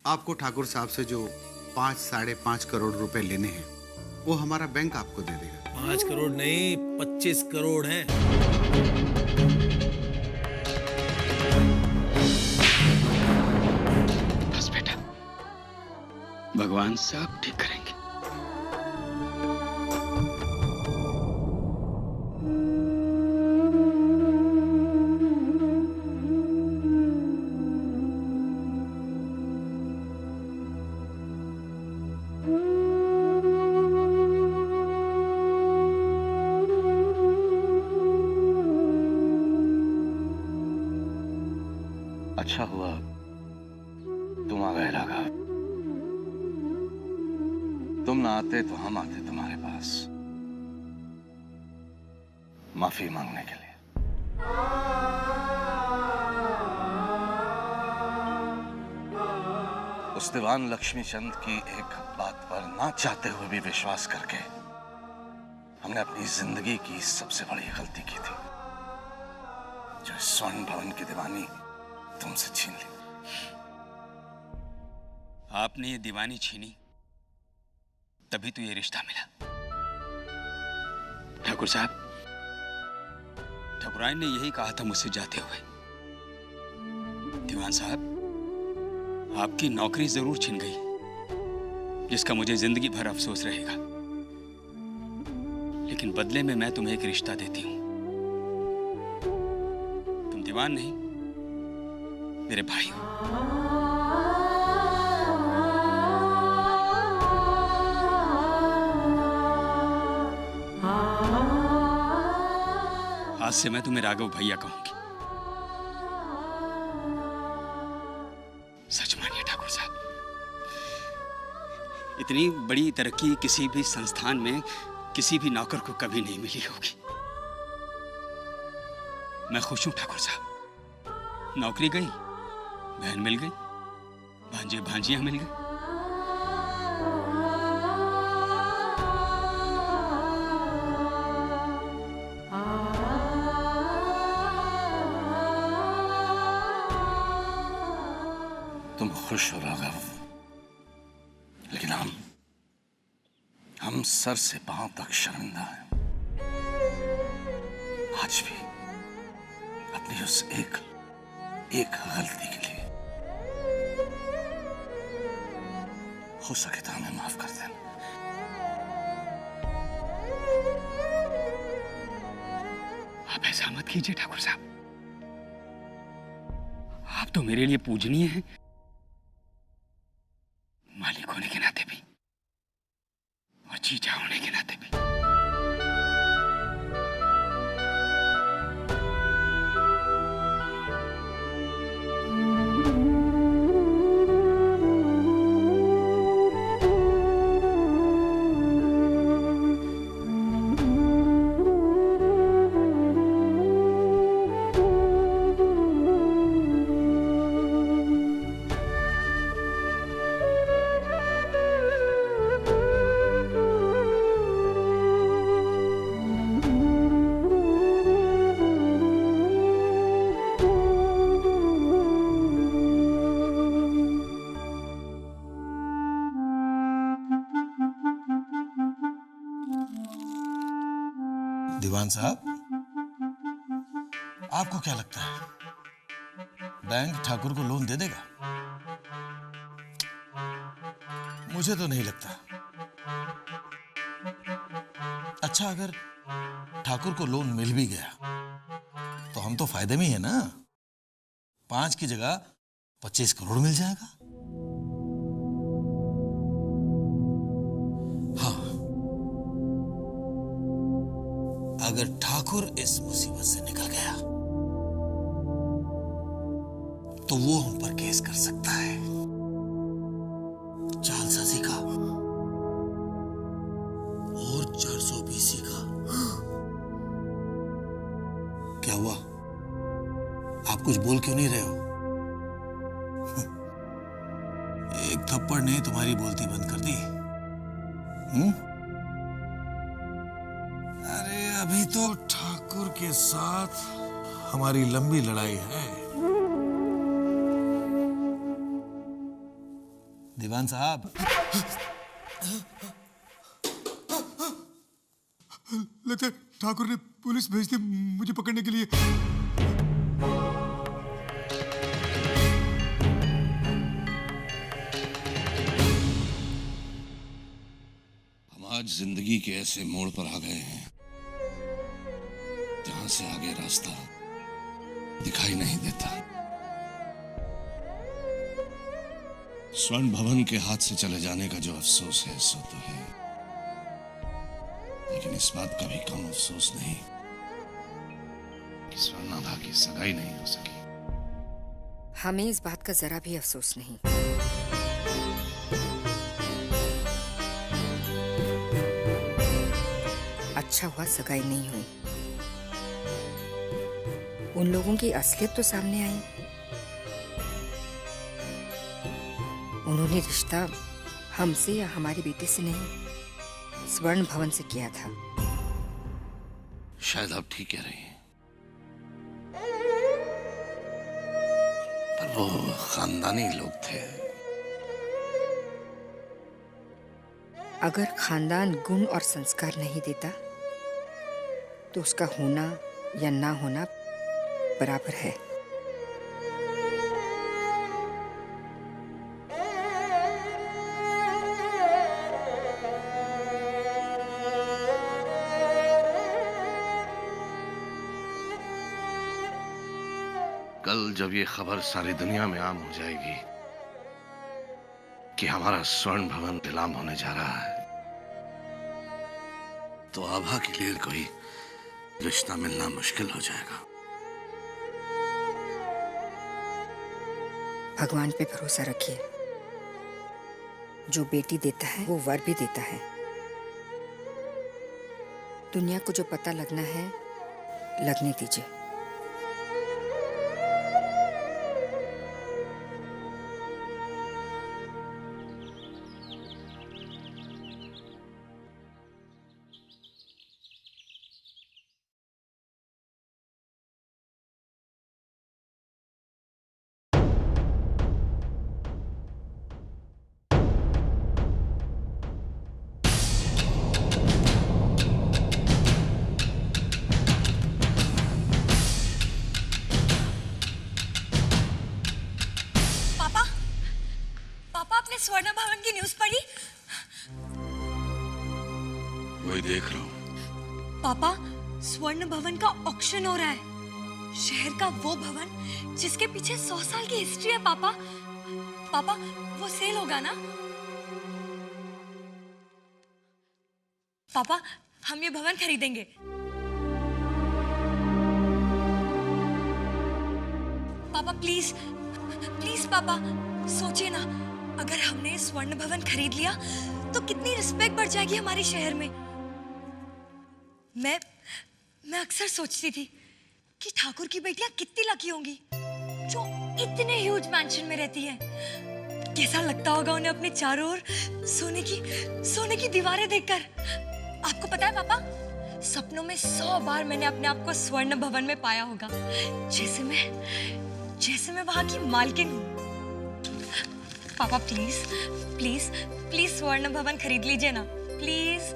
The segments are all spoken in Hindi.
आपको ठाकुर साहब से जो 5-5.5 करोड़ रुपए लेने हैं वो हमारा बैंक आपको दे देगा। 5 करोड़ नहीं 25 करोड़ हैं। बस बेटा, भगवान सब ठीक करेंगे। अच्छा हुआ तुम आ गए राघव। तुम ना आते तो हम आते तुम्हारे पास माफी मांगने के लिए। उस दीवान लक्ष्मीचंद की एक बात पर ना चाहते हुए भी विश्वास करके हमने अपनी जिंदगी की सबसे बड़ी गलती की थी, जो स्वर्ण भवन की दीवानी तुमसे छीन ली। आपने ये दीवानी छीनी तभी तो ये रिश्ता मिला। ठाकुर साहब, ठकुराइन ने यही कहा था मुझसे जाते हुए, दीवान साहब आपकी नौकरी जरूर छिन गई जिसका मुझे जिंदगी भर अफसोस रहेगा, लेकिन बदले में मैं तुम्हें एक रिश्ता देती हूं। तुम दीवान नहीं, मेरे भाई हो। आज से मैं तुम्हें राघव भैया कहूंगी। सच मानिए ठाकुर साहब, इतनी बड़ी तरक्की किसी भी संस्थान में किसी भी नौकर को कभी नहीं मिली होगी। मैं खुश हूं ठाकुर साहब। नौकरी गई, बहन मिल गई, भांजे भांजियां मिल गई। तुम खुश हो राघव, लेकिन हम सर से पांव तक शर्मिंदा हैं। आज भी अपनी उस एक गलती के लिए। हो सके तो हमें माफ कर देना। आप ऐसा मत कीजिए ठाकुर साहब, आप तो मेरे लिए पूजनीय हैं, मालिक होने के नाते भी और जीजा होने के नाते भी। दीवान साहब, आपको क्या लगता है बैंक ठाकुर को लोन दे देगा? मुझे तो नहीं लगता। अच्छा, अगर ठाकुर को लोन मिल भी गया तो हम तो फायदे में ही है ना। 5 की जगह 25 करोड़ मिल जाएगा। अगर ठाकुर इस मुसीबत से निकल गया तो वो हम पर केस कर सकता है, जालसाजी का और 420 का। क्या हुआ, आप कुछ बोल क्यों नहीं रहे हो? एक थप्पड़ ने तुम्हारी बोलती बंद कर दी। अरे अभी तो ठाकुर के साथ हमारी लंबी लड़ाई है। दीवान साहब, लगता है ठाकुर ने पुलिस भेज दी मुझे पकड़ने के लिए। हम आज जिंदगी के ऐसे मोड़ पर आ गए हैं जहां से आगे रास्ता दिखाई नहीं देता। स्वर्ण भवन के हाथ से चले जाने का जो अफसोस है सो तो है, लेकिन इस बात का भी कम अफसोस नहीं कि स्वर्णाभा की सगाई नहीं हो सकी। हमें इस बात का जरा भी अफसोस नहीं। अच्छा हुआ सगाई नहीं हुई। उन लोगों की असलियत तो सामने आई। उन्होंने रिश्ता हमसे या हमारी बेटी से नहीं, स्वर्ण भवन से किया था। शायद आप ठीक कह रही हैं, पर वो खानदानी लोग थे। अगर खानदान गुण और संस्कार नहीं देता तो उसका होना या ना होना बराबर है। कल जब ये खबर सारी दुनिया में आम हो जाएगी कि हमारा स्वर्ण भवन नीलाम होने जा रहा है, तो आभा के लिए कोई रिश्ता मिलना मुश्किल हो जाएगा। भगवान पे भरोसा रखिए। जो बेटी देता है वो वर भी देता है। दुनिया को जो पता लगना है लगने दीजिए। स्वर्ण भवन की न्यूज़ पढ़ी? वही देख रहा हूँ। पापा, स्वर्ण भवन का ऑक्शन हो रहा है। शहर का वो भवन जिसके पीछे 100 साल की हिस्ट्री है। पापा, पापा, वो सेल होगा ना? पापा, हम ये भवन खरीदेंगे। पापा प्लीज, प्लीज पापा, सोचिए ना, अगर हमने स्वर्ण भवन खरीद लिया तो कितनी रिस्पेक्ट बढ़ जाएगी हमारे शहर में। मैं अक्सर सोचती थी कि ठाकुर की बेटियां कितनी लकी होंगी जो इतने ह्यूज मैंशन में रहती हैं। कैसा लगता होगा उन्हें अपने चारों ओर सोने की दीवारें देखकर। आपको पता है पापा, सपनों में 100 बार मैंने अपने आप को स्वर्ण भवन में पाया होगा, जैसे मैं वहां की मालकिन हूँ। पापा प्लीज प्लीज प्लीज स्वर्ण भवन खरीद लीजिए ना, प्लीज।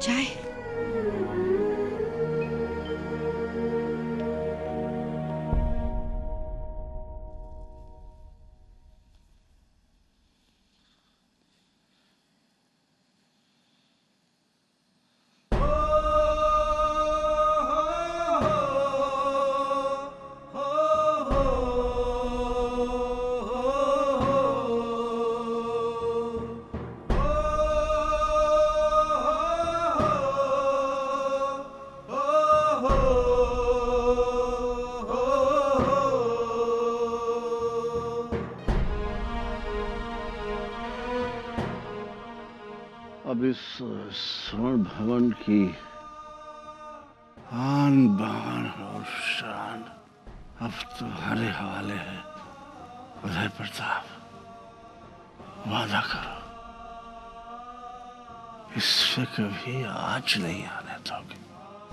चाय। अब इस स्वर्ण भवन की आन बान और शान अब तुम्हारे हवाले है उदय प्रताप। वादा करो इससे कभी आँच नहीं आने दोगे।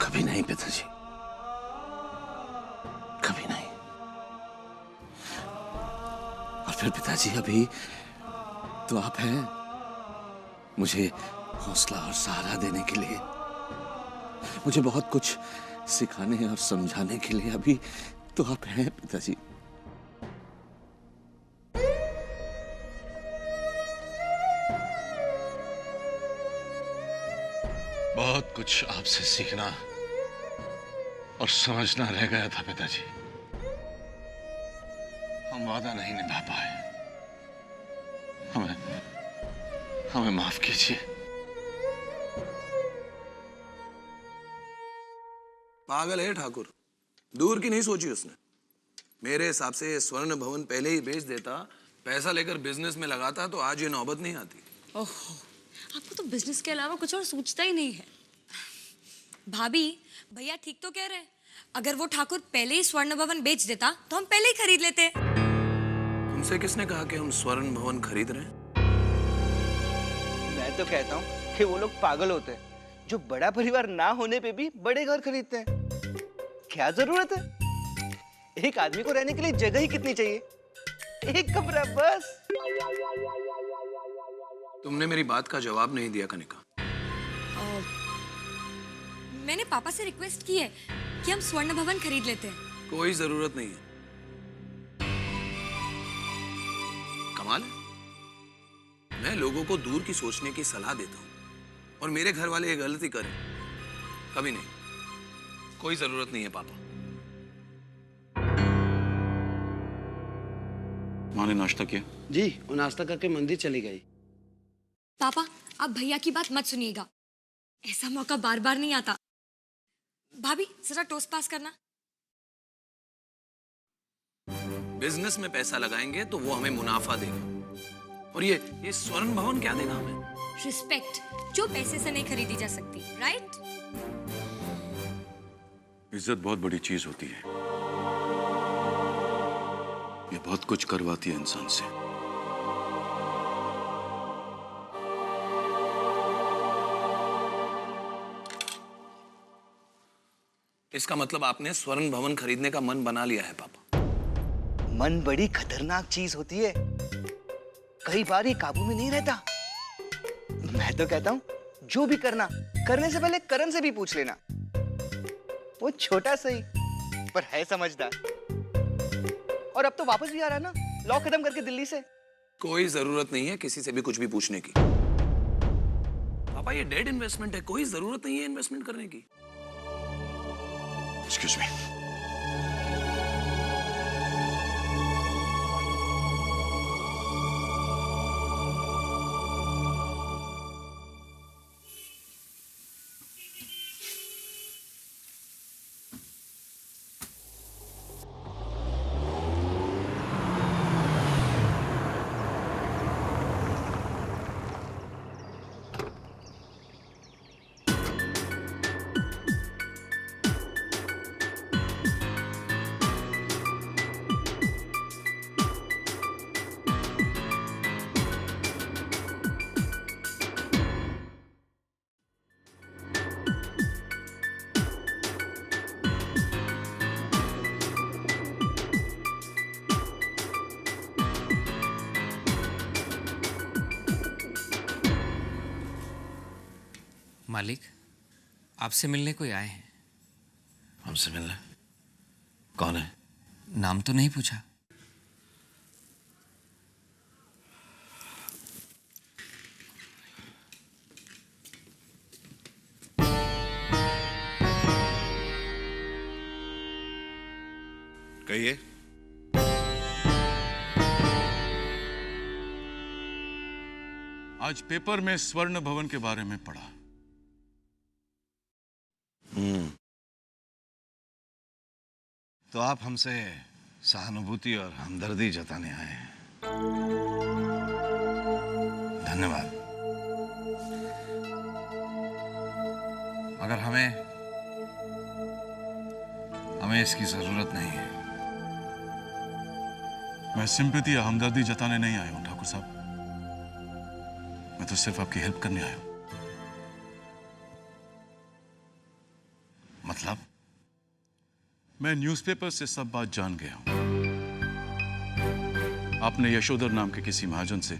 कभी नहीं पिताजी, कभी नहीं। और फिर पिताजी अभी तो आप हैं मुझे हौसला और सहारा देने के लिए, मुझे बहुत कुछ सिखाने और समझाने के लिए अभी तो आप हैं पिताजी। बहुत कुछ आपसे सीखना और समझना रह गया था पिताजी। हम वादा नहीं निभा पाए, हमें माफ कीजिए। पागल है ठाकुर, दूर की नहीं सोची उसने। मेरे हिसाब से ये स्वर्ण भवन पहले ही बेच देता, पैसा लेकर बिजनेस में लगाता तो आज ये नौबत नहीं आती। ओहो, आपको तो बिजनेस के अलावा कुछ और सूझता ही नहीं है। भाभी, भैया ठीक तो कह रहे हैं। अगर वो ठाकुर पहले ही स्वर्ण भवन बेच देता तो हम पहले ही खरीद लेते। तुमसे किसने कहा कि हम स्वर्ण भवन खरीद रहे हैं? मैं तो कहता हूँ कि वो लोग पागल होते हैं जो बड़ा परिवार ना होने पे भी बड़े घर खरीदते हैं। क्या जरूरत है? एक आदमी को रहने के लिए जगह ही कितनी चाहिए? एक कमरा बस। तुमने मेरी बात का जवाब नहीं दिया कनिका। मैंने पापा से रिक्वेस्ट की है कि हम स्वर्ण भवन खरीद लेते हैं। कोई जरूरत नहीं है। कमाल है, मैं लोगों को दूर की सोचने की सलाह देता हूं और मेरे घर वाले ये गलती करें। कभी नहीं, कोई जरूरत नहीं है पापा। माँ ने नाश्ता किया? जी, वो नाश्ता करके मंदिर चली गई। पापा, आप भैया की बात मत सुनिएगा, ऐसा मौका बार बार नहीं आता। भाभी, जरा टोस्ट पास करना। बिजनेस में पैसा लगाएंगे तो वो हमें मुनाफा देगा, और ये स्वर्ण भवन क्या देगा हमें? रिस्पेक्ट, जो पैसे से नहीं खरीदी जा सकती, राइट? इज्जत बहुत बड़ी चीज होती है, ये बहुत कुछ करवाती है इंसान से। इसका मतलब आपने स्वर्ण भवन खरीदने का मन बना लिया है पापा। मन बड़ी खतरनाक चीज होती है, कई बार ये काबू में नहीं रहता। मैं तो कहता हूँ जो भी करना, करने से पहले करण से भी पूछ लेना। वो छोटा सही पर है समझदार, और अब तो वापस भी आ रहा है ना लॉ खत्म करके दिल्ली से। कोई जरूरत नहीं है किसी से भी कुछ भी पूछने की पापा। ये डेड इन्वेस्टमेंट है, कोई जरूरत नहीं है इन्वेस्टमेंट करने की। Excuse me. मालिक, आपसे मिलने कोई आए हैं। हमसे मिलने? कौन है? नाम तो नहीं पूछा। कहिए। आज पेपर में स्वर्ण भवन के बारे में पढ़ा। तो आप हमसे सहानुभूति और हमदर्दी जताने आए हैं। धन्यवाद। मगर हमें इसकी जरूरत नहीं है। मैं सिंपैथी या हमदर्दी जताने नहीं आया हूं ठाकुर साहब, मैं तो सिर्फ आपकी हेल्प करने आया हूं। मतलब? मैं न्यूज़पेपर से सब बात जान गया हूं। आपने यशोधर नाम के किसी महाजन से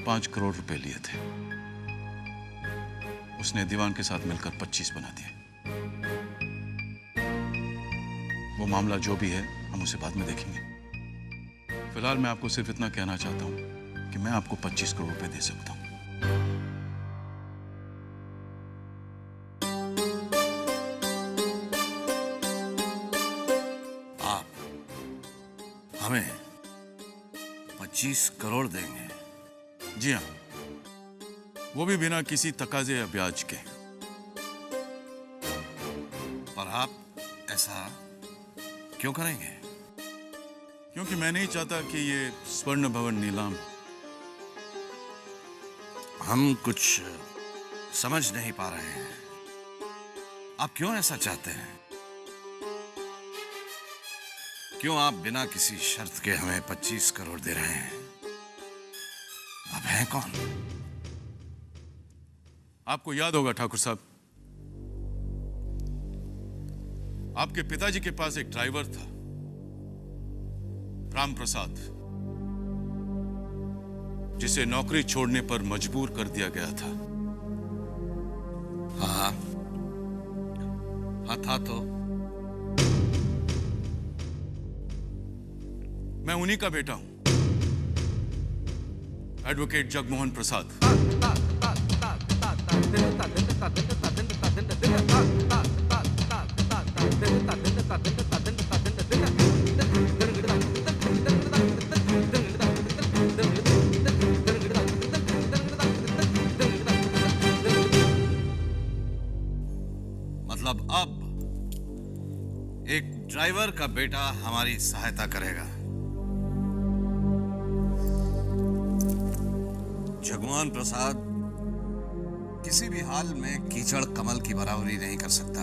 5 करोड़ रुपए लिए थे। उसने दीवान के साथ मिलकर 25 बना दिए। वो मामला जो भी है हम उसे बाद में देखेंगे। फिलहाल मैं आपको सिर्फ इतना कहना चाहता हूं कि मैं आपको 25 करोड़ रुपए दे सकता हूं। हमें 25 करोड़ देंगे? जी हाँ, वो भी बिना किसी तकाजे या ब्याज के। पर आप ऐसा क्यों करेंगे? क्योंकि मैं नहीं चाहता कि ये स्वर्ण भवन नीलाम। हम कुछ समझ नहीं पा रहे हैं। आप क्यों ऐसा चाहते हैं? क्यों आप बिना किसी शर्त के हमें 25 करोड़ दे रहे हैं? आप हैं कौन? आपको याद होगा ठाकुर साहब, आपके पिताजी के पास एक ड्राइवर था, राम प्रसाद, जिसे नौकरी छोड़ने पर मजबूर कर दिया गया था। हाँ था तो। मैं उन्हीं का बेटा हूं, एडवोकेट जगमोहन प्रसाद। मतलब अब एक ड्राइवर का बेटा हमारी सहायता करेगा? जगमोहन प्रसाद किसी भी हाल में कीचड़ कमल की बराबरी नहीं कर सकता।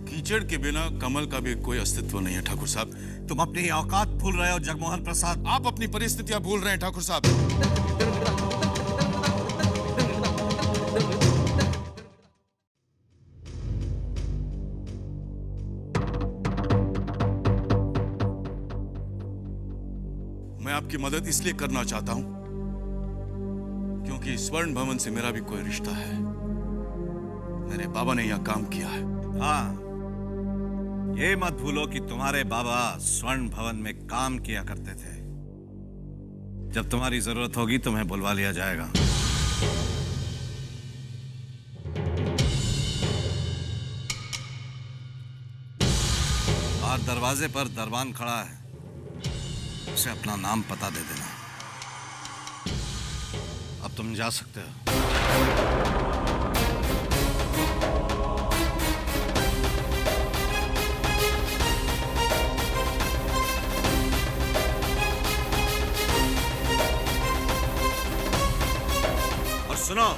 कीचड़ के बिना कमल का भी कोई अस्तित्व नहीं है ठाकुर साहब। तुम अपनी औकात भूल रहे हो जगमोहन प्रसाद। आप अपनी परिस्थितियां भूल रहे हैं ठाकुर साहब। मैं आपकी मदद इसलिए करना चाहता हूं क्योंकि स्वर्ण भवन से मेरा भी कोई रिश्ता है। मेरे बाबा ने यहां काम किया है। हाँ, ये मत भूलो कि तुम्हारे बाबा स्वर्ण भवन में काम किया करते थे। जब तुम्हारी जरूरत होगी तुम्हें बुलवा लिया जाएगा। बाहर दरवाजे पर दरबान खड़ा है, उसे अपना नाम पता दे देना। अब तुम जा सकते हो। और सुनो,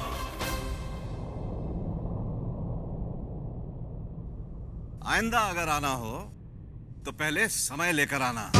आइंदा अगर आना हो तो पहले समय लेकर आना।